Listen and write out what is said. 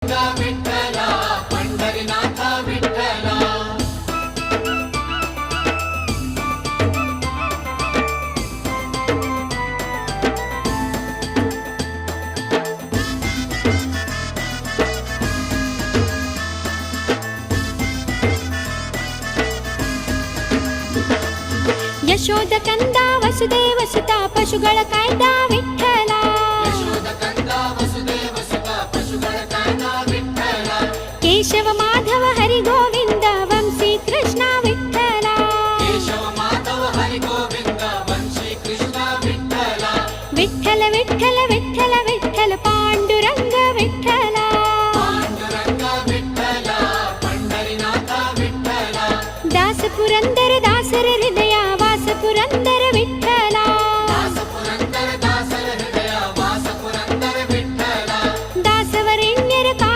विठ्ठला पंढरीनाथ विठ्ठला ಯಶೋದ ಕಂದ ವಸುದೇವ ಸುತ ಪಶುಗಳ ಕಾಯ್ದ ವಿಠ್ಠಲ ಯಶೋದ ಕಂದ ವಸುದೇವ ಸುತ ಪಶುಗಳ ಕಾಯ್ದ ವಿಠ್ಠಲ ಕೇಶವ ಮಾಧವ